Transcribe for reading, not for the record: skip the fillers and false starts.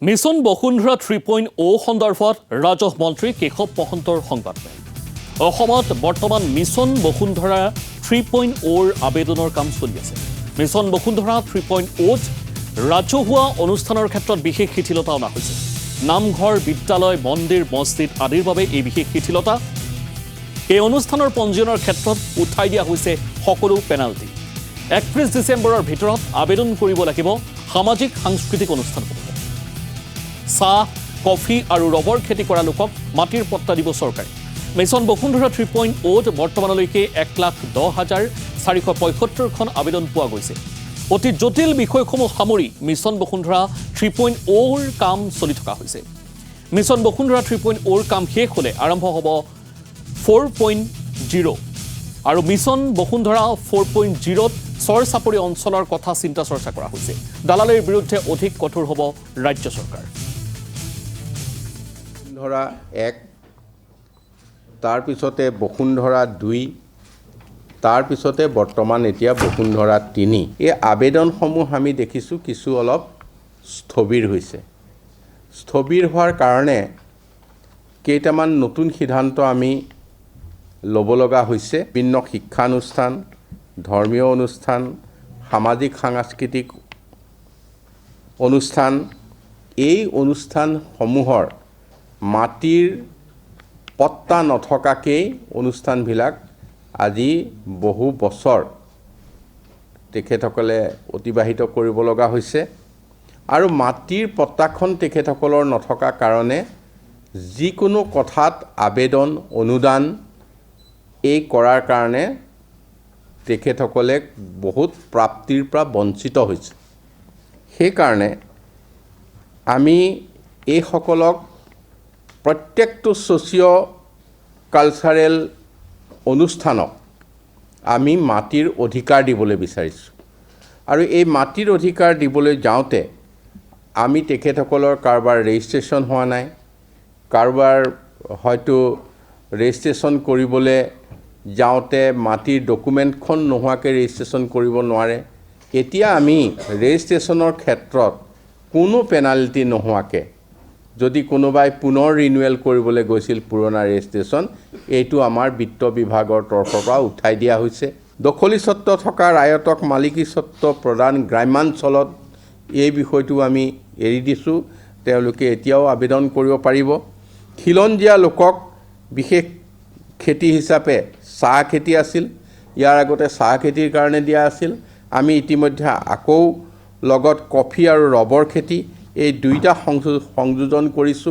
Mission বসুন্ধৰা 3.0 সন্দৰ্ভত ৰাজহ মন্ত্ৰী কেশৱ মহন্তৰ সংবাদমেল। অসমত বৰ্তমান মিছন বসুন্ধৰা 3.0 আবেদনৰ কাম চলি আছে। মিছন বসুন্ধৰা 3.0 ৰাজহুৱা অনুষ্ঠানৰ ক্ষেত্ৰত বিশেষ শিথিলতা অনা হৈছে। নামঘৰ, বিদ্যালয়, মন্দিৰ, মছজিদ আদিৰ বাবে এই বিশেষ শিথিলতা। এই অনুষ্ঠানৰ পঞ্জীয়নৰ ক্ষেত্ৰত উঠাই দিয়া হৈছে সকলো পেনাল্টি। 31 ডিচেম্বৰৰ ভিতৰত আবেদন কৰিব লাগিব সামাজিক সাংস্কৃতিক অনুষ্ঠানসমূহ। চাহ, কফি আৰু ৰবৰ খেতি কৰা লোকক মাটিৰ পট্টা দিব চৰকাৰে। মিছন বসুন্ধৰা 3.0 বৰ্তমানলৈকে 1,10,475খন আবেদন পোৱা গৈছে। অতি জটিল বিষয়সমূহ সামৰি মিছন বসুন্ধৰা 3.0 কাম চলি থকা হৈছে। মিছন বসুন্ধৰা 3.0 কাম শেষ হ'লে আৰম্ভ হ'ব 4.0 আৰু মিছন বসুন্ধৰা 4.0ত চৰ চাপৰি অঞ্চলৰ কথা চিন্তা চৰ্চা কৰা হৈছে। দালালিৰ বিৰুদ্ধে অধিক কঠোৰ হ'ব ৰাজ্য চৰকাৰ। বসুন্ধৰা 1, তাৰপিছতে বসুন্ধৰা 2, তাৰপিছতে বৰ্তমান এতিয়া বসুন্ধৰা 3। এই আবেদনসমূহ আমি দেখিছোঁ কিছু অলপ স্থবিৰ হৈছে। স্থবিৰ হোৱাৰ কাৰণে কেইটামান নতুন সিদ্ধান্ত আমি ল'ব লগা হৈছে। বিভিন্ন শিক্ষানুষ্ঠান, ধৰ্মীয় অনুষ্ঠান, সামাজিক সাংস্কৃতিক অনুষ্ঠান, এই অনুষ্ঠানসমূহৰ মাটিৰ পট্টা নথকাকেই অনুষ্ঠানবিলাক আজি বহু বছৰ তেখেতসকলে অতিবাহিত কৰিব লগা হৈছে। আৰু মাটিৰ পট্টাখন তেখেতসকলৰ নথকা কাৰণে যিকোনো কথাত আবেদন, অনুদান এই কৰাৰ কাৰণে তেখেতসকলে বহুত প্ৰাপ্তিৰ পৰা বঞ্চিত হৈছে। সেইকাৰণে আমি এইসকলক প্ৰত্যেকটো ছ'চিঅ' কালচাৰেল অনুষ্ঠানক আমি মাটিৰ অধিকাৰ দিবলৈ বিচাৰিছোঁ। আৰু এই মাটিৰ অধিকাৰ দিবলৈ যাওঁতে আমি তেখেতসকলৰ কাৰোবাৰ ৰেজিষ্ট্ৰেশ্যন হোৱা নাই, কাৰোবাৰ হয়তো ৰেজিষ্ট্ৰেশ্যন কৰিবলৈ যাওঁতে মাটিৰ ডকুমেণ্টখন নোহোৱাকৈ ৰেজিষ্ট্ৰেশ্যন কৰিব নোৱাৰে। এতিয়া আমি ৰেজিষ্ট্ৰেশ্যনৰ ক্ষেত্ৰত কোনো পেনাল্টি নোহোৱাকৈ যদি কোনোবাই পুনৰ ৰিনিউৱেল কৰিবলৈ গৈছিল পুৰণা ৰেজিষ্ট্ৰেশ্যন, এইটো আমাৰ বিত্ত বিভাগৰ তৰফৰ পৰা উঠাই দিয়া হৈছে। দখলী স্বত্ব থকা ৰায়তক মালিকী স্বত্ব প্ৰদান গ্ৰাম্যাঞ্চলত এই বিষয়টো আমি এৰি দিছোঁ। তেওঁলোকে এতিয়াও আবেদন কৰিব পাৰিব। খিলঞ্জীয়া লোকক বিশেষ খেতি হিচাপে চাহ খেতি আছিল, ইয়াৰ আগতে চাহ খেতিৰ কাৰণে দিয়া আছিল। আমি ইতিমধ্যে আকৌ লগত কফি আৰু ৰবৰ খেতি, এই দুইটা সংযোজন কৰিছোঁ।